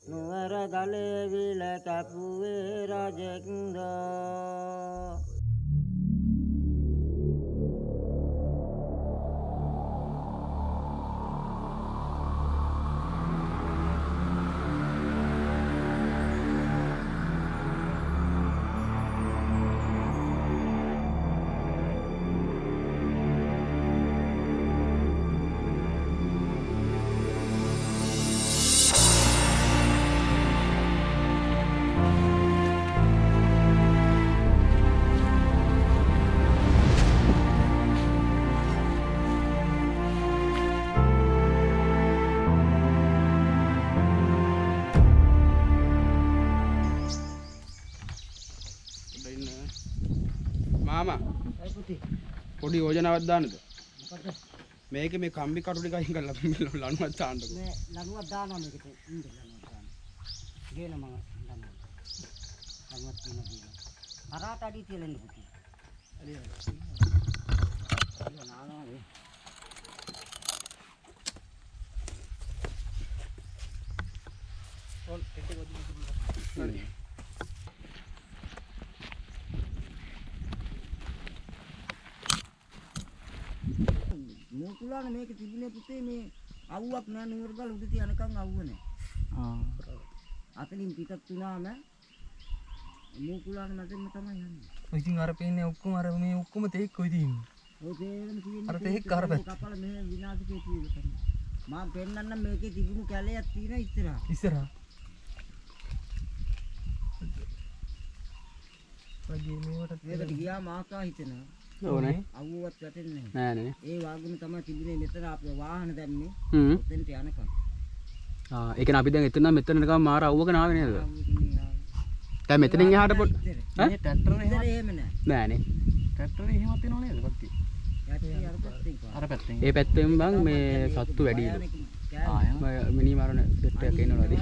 නුවර ගලේ විල කැපුවේ රජෙක්ද මාමා පොඩි යෝජනාවක් දාන්නද? මොකද මේකේ මේ කම්බි කටු ටික අයින් කරලා ලණුවක් දාන්නකෝ. මේ ලණුවක් දානවා මේකට ඉන්න ලණුවක් දාන්න. ගේන මම ලණුවක් තියෙනවා. අරහට අඩි තියලා ඉන්න පුතේ. අලිය නානවා නේ. ඔන් ටෙටි ගොඩි. මුකුලාන මේක තිබුණේ පුතේ මේ අවුවක් නෑ නුවරගල උඩ තියනකම් අවුව නෑ. අතලින් පිටත් වුණාම මුකුලාන මැදම තමයි යන්නේ. ඉතින් අර පේන්නේ ඔක්කොම අර මේ ඔක්කොම තේක් කොයි තියෙන්නේ. ඔය තේරෙන තියෙන්නේ අර තේක් අර පැත්ත. කපල මේ විනාශකේ තියෙන්නේ තමයි. මම පෙන්නන්නම් මේකේ තිබුණු කැලයක් තියෙන ඉස්සරහා. ඉස්සරහා. වගේ මේවට මේකට ගියාම ආකා හිතෙනවා. ඕනේ. අවුවත් වැටෙන්නේ නෑ. නෑ නේ. ඒ වාගුම තමයි තිබුණේ මෙතන අපි වාහන දැම්මේ. හ්ම්. එතනට යනකම්. ඒ කියන්නේ අපි දැන් එතන නම් මෙතන නිකන් මාර අවුවක නාවේ නේද? දැන් මෙතනින් එහාට පොඩ් මේ ට්‍රැක්ටර් එහෙම නෑ. නෑනේ. ට්‍රැක්ටර් එහෙමත් වෙනව නේද කට්ටිය? යටි අර පැත්තෙන් පාර. අර පැත්තෙන්. ඒ පැත්තෙන් බං මේ සත්තු වැඩිලු. මිනි මරණ සෙට් එකක් එනවලුද?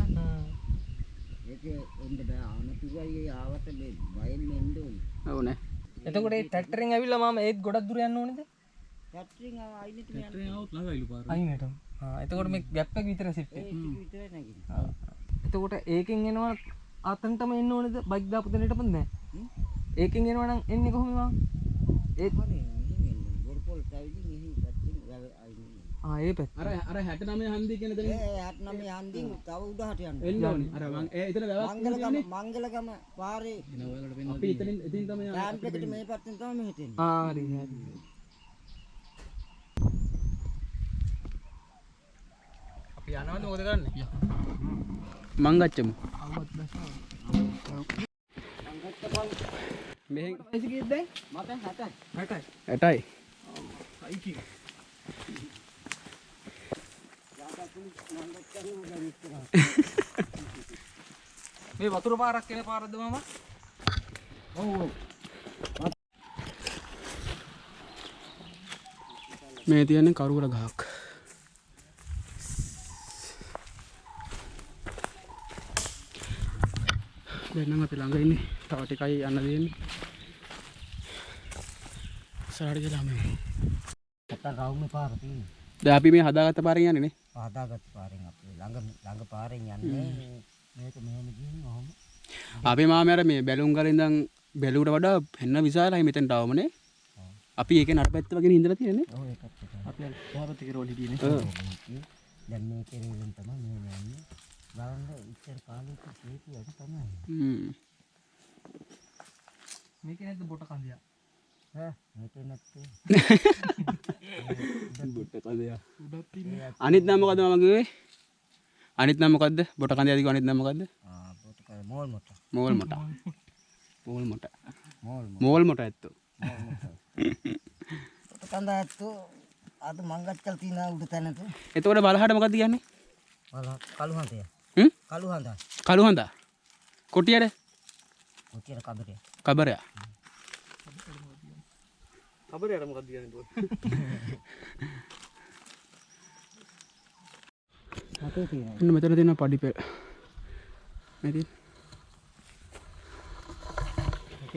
ඒකේ එන්න බෑ අනතුරුයි ආවට මේ වයල් එන්න ඕනේ. ඕනේ. එතකොට ඒ ට්‍රැක්ටරෙන් ඇවිල්ලා මාම ඒත් ගොඩක් දුර යන්න ඕනේද? කැටරින් අයිනෙට මේ ට්‍රැක්ටරෙන් આવුත් ළඟයිලු පාර. අයිනට. එතකොට මේ ගැප් එක විතර සෙට් එක. ඒක විතරයි නැගින්නේ. එතකොට ඒකෙන් එනවා අතනටම එන්න ඕනේද? බයික් දාපු තැනට පොත් නෑ. ඒකෙන් එනවා නම් එන්නේ කොහොමද මාම? ඒක හරි මෙහෙම එන්නේ. බොරපොල් ටයිලින් එහෙම පැත්තෙන් අයිනේ. ඒ පැත්ත. අර 69 හන්දිය කියන දේ ඒ 69 හන්දින් තව උඩහට යන්න. එන්න ඕනේ. අර මං එතන වැවක් මංගලගම පාරේ අපි එතනින් තමයි ටැම්ප් එකට මේ පැත්තෙන් තමයි මෙහෙට එන්නේ. හරි හරි. අපි යනවද මොකද කරන්නේ? මං ගච්චමු. අවුවත් දැසාව. මෙහෙන් එයිද කීයද දැන්? මට 60යි. 60යි. 60යි. අයි කී. මේ වතුර පාරක් එන පාරද මාමා? ඔව් ඔව්. මේ තියන්නේ කරුවර ගහක්. දැන් නම් අපි ළඟ ඉන්නේ. තව ටිකයි යන්න දෙන්නේ. සාරි ගිහලා මේ. අත රවුම පාර තියෙනවා. දැන් අපි මේ හදාගත්ත පාරෙන් යන්නේ නේ. හදාගත්ත පාරෙන් අපි ළඟ පාරෙන් යන්නේ මේක මෙහෙම ගිහින් ඔහොම. අපි මාමේ අර මේ බැලුම් ගල ඉඳන් බැලුවට වඩා වෙන්න විශාලයි මෙතෙන්ට ආවමනේ. අපි ඒකේ නරපැත්ත වගේ ඉඳලා තියෙන්නේ. ඔව් ඒකත් එකයි. අපි කොහොමද කෙරවල හිටියේ ඔව්. දැන් මේ කෙරෙලෙන් තමයි මේ යන්නේ. බලන්න ඉස්සර කාලේ කීපු වැඩ තමයි. මේකේ නැද්ද බොට කන්දියා? ඈ මේකේ නැත්තේ. බොට කඳයා. උඩක් තියෙන්නේ. අනිත් නම මොකද්ද මම කිව්වේ? අනිත් නම මොකද්ද? බොට කඳයා දිග අනිත් නම මොකද්ද? බොට කඳ මෝල් මොට. මෝල් මොට. මෝල් මොට. මෝල් මෝල් මොට ඇත්තෝ. බොට කඳ ඇත්තෝ අද මංගච්කල් තියෙන උඩ තැනට. එතකොට බලහට මොකද්ද කියන්නේ? කළු හඳය. හ්ම්? කළු හඳ. කළු හඳා. කොටියද? කොටියට කබරේ. කබරයා. කබරයට මොකක්ද කියන්නේ බෝ? මතේ තියෙනවා. මෙන්න මෙතන තියෙන පඩි පෙර. මේ තියෙන.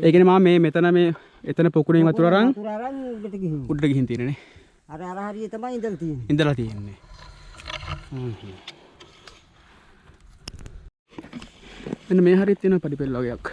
ඒ කියන්නේ මම මේ මෙතන මේ එතන පොකුණෙන් වතුර අරන් උඩට ගිහින්. උඩට ගිහින් තියෙනනේ. අර හරිය තමයි ඉඳලා තියෙන්නේ. ඉඳලා තියෙන්නේ. මෙන්න මේ හරියට තියෙන පඩිපෙළ වගේක්.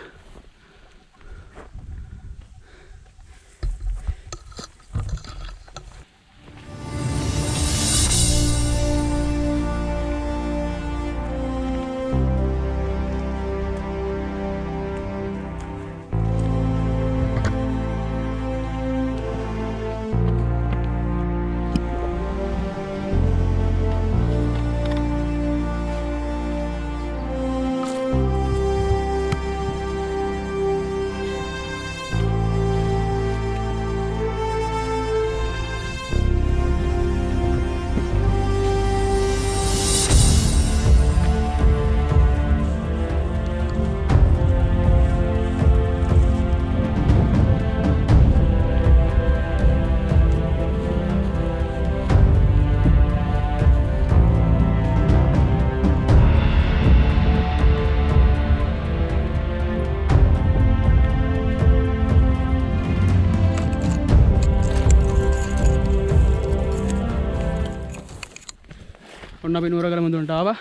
ඔන්න අපි නුවරගල මුදුනට ආවා.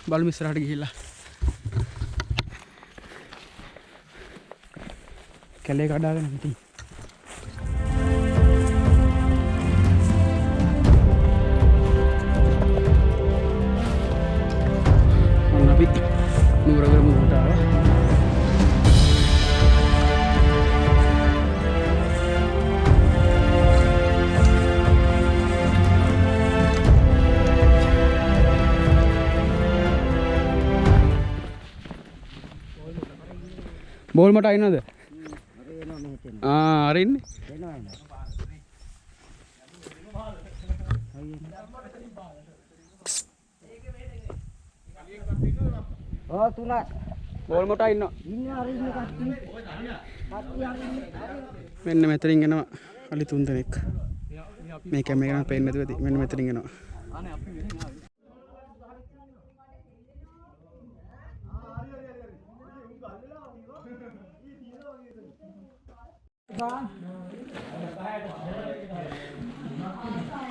බලමු ඉස්සරහට ගිහිල්ලා. කැලේ කඩාගෙන ඉතින්. ඔන්න අපි නුවරගල මුදුනට ආවා. බෝල් මට අයින්නද? අර ඉන්නේ. ඔව් තුන. බෝල් මට අයින්නවා. ඉන්නේ අර ඉන්න කට්ටිය. මෙන්න මෙතනින් එනවා අලි 3 දෙනෙක්. මේ කැමරේ ගන්න පේන්නේ නැතුව ඇති. මෙන්න මෙතනින් එනවා. අනේ අපි වෙන්නේ ආවේ.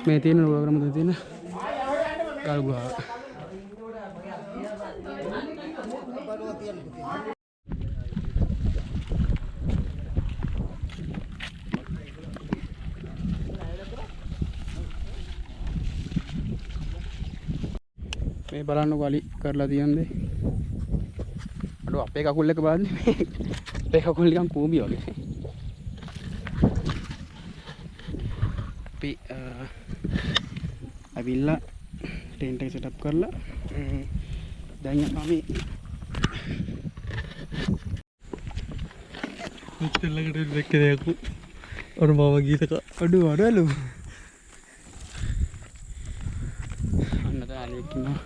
මේ තියෙන නුවරගල මුදුනේ තියෙන ගල් ගුහාව. මේ බලන්නකො අලි කරලා තියන්නේ. අඩෝ අපේ කකුල් එක බලන්න මේ. අපේ කකුල් නිකන් කූඹි වගේ. අපි අවිල්ලා ටෙන්ට් එක සෙටප් කරලා දැන් අපි මෙච්චරලකට දෙක්කේ යකු අර මම ගීතක අඩු අඩලු අන්න තාලෙක් ඉන්නවා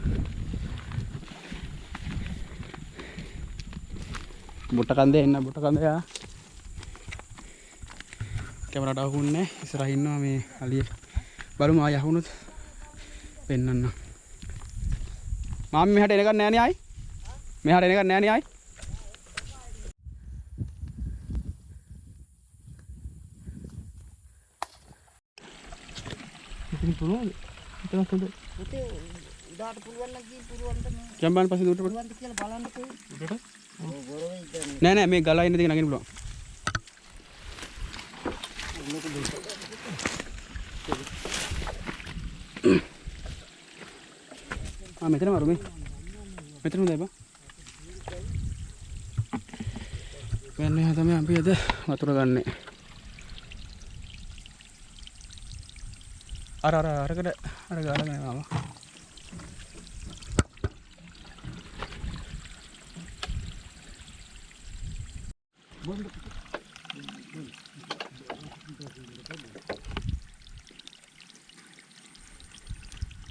බොට කන්දේ එන්න බොට කන්දේ යා කැමරාට අහුන්නේ ඉස්සරහින් ඉන්නවා මේ අලිය බලමු ආය අහුනොත් පෙන්නන්න මම මෙහාට එනකන් නෑ නේ ආයි මෙහාට එනකන් නෑ නේ ආයි ඉතින් පුළුවන්ද හිතලා කොහෙද පුතේ උඩට පුළුවන් නම් කී පුරුවන්ද මේ කැම්බාන් පස්සේ දුරට පුළුවන්ද කියලා බලන්නකෝ උඩට ඔව් ගොරවේ ඉන්නේ නෑ නෑ මේ ගලා ඉන්න දෙක නගින්න පුළුවන් මෙතන මරු මේ මෙතන හොඳයි බා මෙන්න තමයි අපි අද වතුර ගන්නෙ අරකට අර ගාලා නෑ මාමා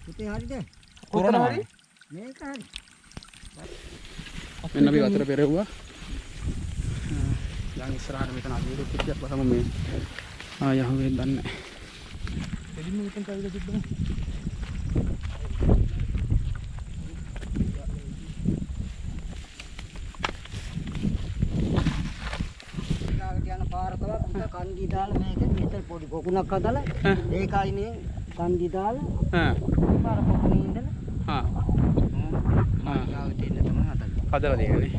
පුතේ හරිද කොතන හරි මේක හරි මෙන්න අපි වතුර පෙරෙව්වා දැන් ඉස්සරහට මෙතන අදියුරු කිච්චක් බලමු මේ යහුවේ දන්නේ එදින්න මෙතන කවුද තිබ්බම යන පාරකව පුතා කන්දි දාලා මේක මෙතන පොඩි කොකුණක් හදලා ඒකයිනේ කන්දි දාලා පාර පොකුණේ ඉඳලා ආ තියෙන තමයි හදලා හදලා තියෙන්නේ.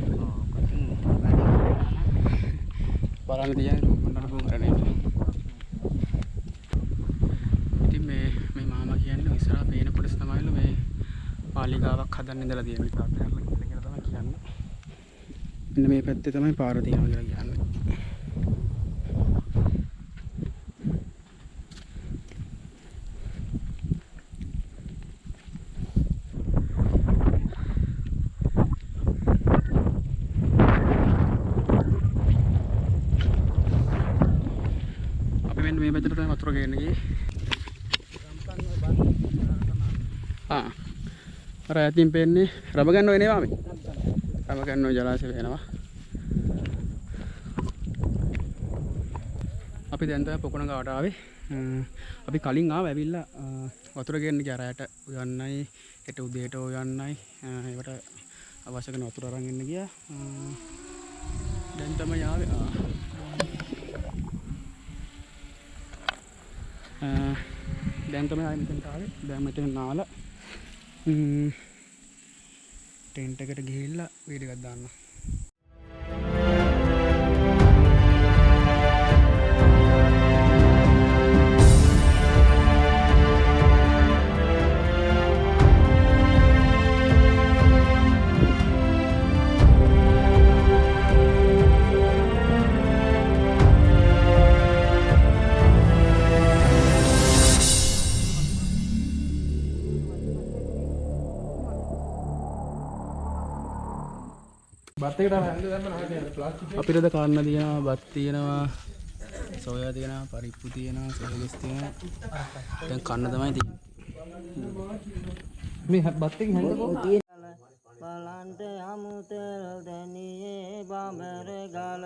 බලන්න තියන්නේ මොනකට බෝ කරන්නේ. ඉතින් මේ මාමා කියන්නේ ඉස්සරහා පේන කොටස තමයිලු මේ මාලිගාවක් හදන්න ඉඳලා තියෙන්නේ. තාත්තා කියලා තමයි කියන්නේ. මෙන්න මේ පැත්තේ තමයි පාර තියෙනවා කියලා කියන්නේ. මේ පැත්තට තමයි වතුර ගේන්න ගියේ. අර ඇතින් පෙන්නේ රබ ගන්නව එනවා මේ. රබ ගන්නව ජලාශය වෙනවා. අපි දැන් තමයි පොකුණ ගාවට ආවේ. අපි කලින් ආව ඇවිල්ලා වතුර ගේන්න ගියා රැයට යන්නයි හෙට උදේට යන්නයි ඒකට අවශ්‍ය කරන වතුර අරන් එන්න ගියා. දැන් තමයි ආවේ. දැන් තමයි ආයෙ මෙතනට ආවේ. දැන් මෙතන නාලා ටෙන්ට් එකට ගිහිල්ලා වීඩියෝ එකක් දාන්න. අපිට කන්න තියෙනවා බත් තියෙනවා සෝයා තියෙනවා පරිප්පු තියෙනවා සෙල්ලස් තියෙනවා දැන් කන්න තමයි තියෙන්නේ මේ බත් එක හැන්දකෝ බලන්ට යමුතෙල් දැනියේ බඹර ගල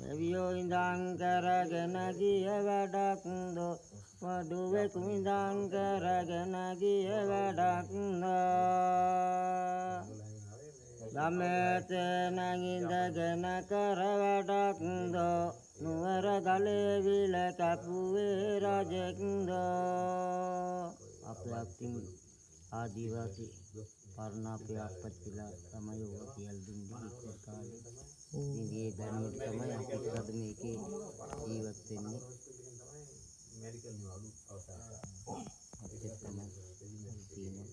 දෙවියෝ ඉඳන් කරගෙන ගිය වැඩක් දෝ වඩුවේ කුඳන් කරගෙන ගිය වැඩක් ළමයට නැගින්දගෙන කර වැඩක් දෝ නුවර ගලේ විල කැපුවේ රජෙක් දෝ අපේ අක්තින් ආදිවාසී පරණ අපේ අප්පච්චිලා තමයි ඔය කියලා දුන්නේ ඉස්සර කාලේ. ඉතින් ධර්මයට තමයි අපිට අද මේකේ ජීවත් වෙන්නේ. මෙඩිකල් නිවාඩු අවසන්. අපිට තමයි තියෙන්නේ.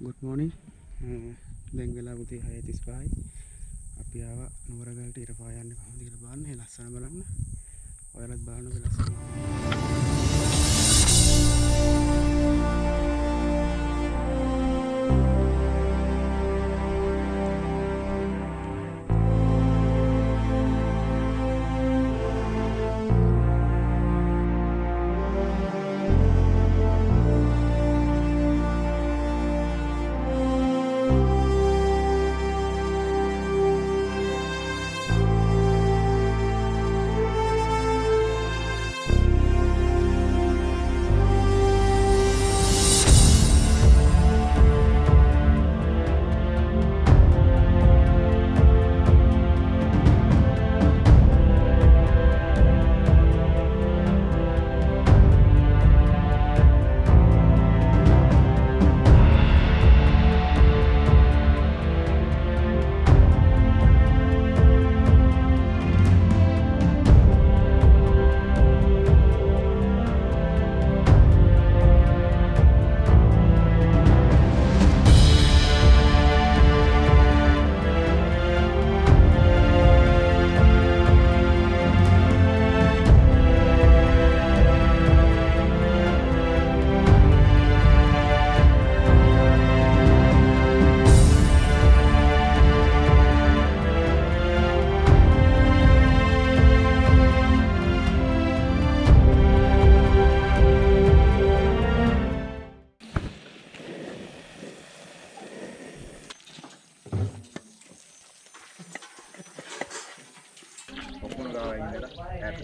good morning. දැන් වෙලා උදේ 6:35යි. අපි ආවා නුවරගලට ඉර පාය යන්නේ කොහොමද කියලා බලන්න. ඒ ලස්සන බලන්න. ඔයාලත් බලන්න ඔය ලස්සන.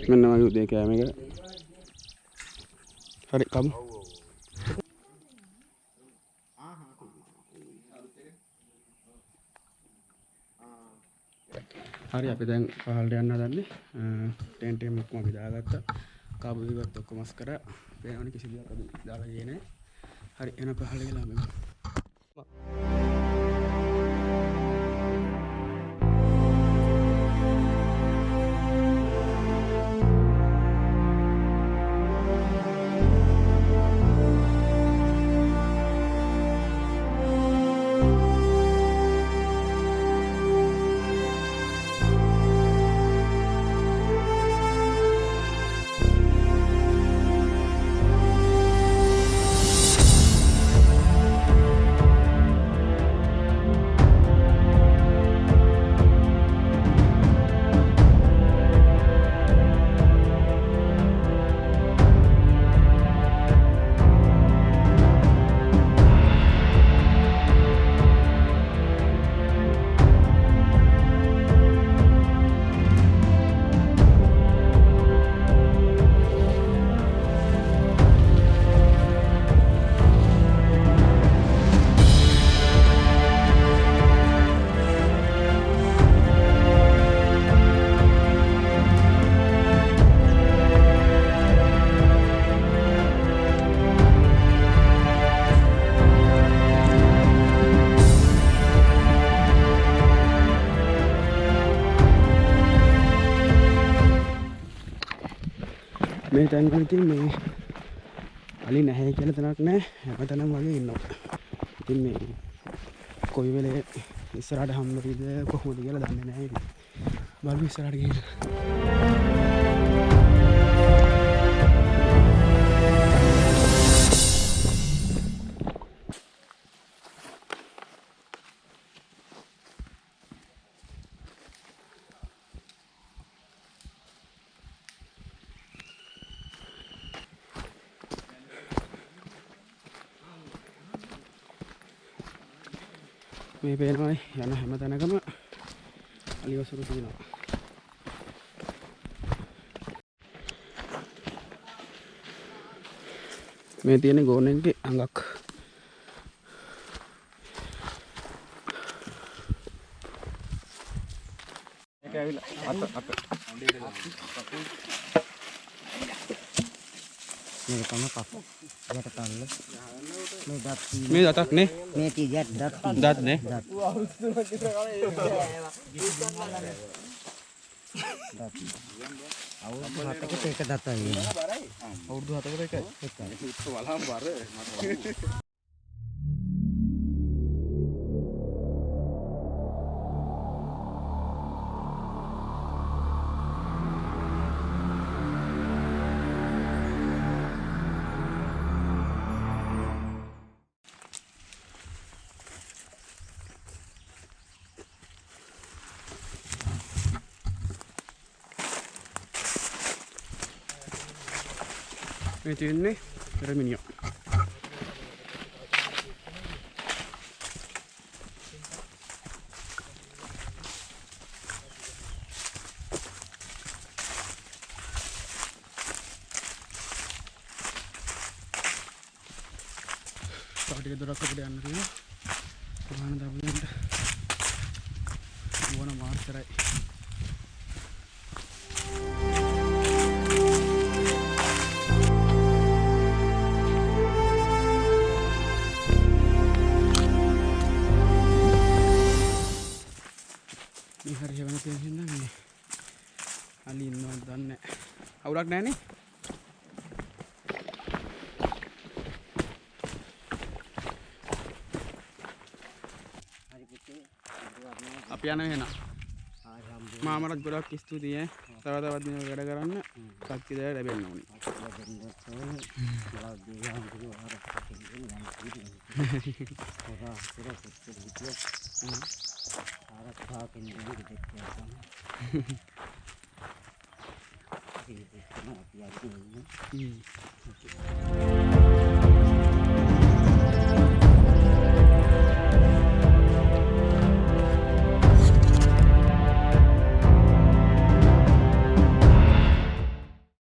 මෙන්න මගේ උදේ කෑම එක. හරි කමු. හරි අපි දැන් පහළට යන්න හදන්නේ. ටෙන්ට් එක මොකක්ම අපි දාගත්තා. කාබු ඉවත් ඔක්කොම මස් කරා. පේනවනේ කිසි දෙයක් අපි දාලා ගියේ නැහැ. හරි එන පහළ ගිහලා අපි මේ තැන් වල ඉතින් මේ අලි නැහැ කියලා තැනක් නැහැ. හැමතැනම වගේ ඉන්නවා. ඉතින් මේ කොයි වෙලේ ඉස්සරහට හම්බ වෙයිද කොහොමද කියලා දන්නේ නැහැ ඉතින්. බලමු ඉස්සරහට ගිහින්. මේ පේනවා යන හැම තැනකම අලි වසුරු තියෙනවා. මේ තියෙන ගෝනෙන්ගේ අඟක්. මේක ඇවිල්ලා අත මේ තමයි කප. යට තල්ල. මේ දත් මේ දතක් නේ. මේ තියත් දත් දත් නේ. අවුරුදු 7කට එක දතයි. අවුරුදු 7කට එකයි. ඒක වලහම් බර මට මේ තියෙන්නේ රෙමිනියෝ. ටික දොරක් අපිට යන්න තියෙනවා. වාහන දාපුවන්ට වුණ මාස්ටරයි. හරි වෙන තේරෙන්නේ නැහැ. අලි ඉන්නවද දන්නේ නැහැ. අවුලක් නැහැ නේ. අපි යනවා එහෙනම්. මාමරත් ගොඩක් ස්තුතියි ඈ. තව තවත් දිනවල වැඩ කරන්න ශක්තිය ලැබෙන්න ඕනේ.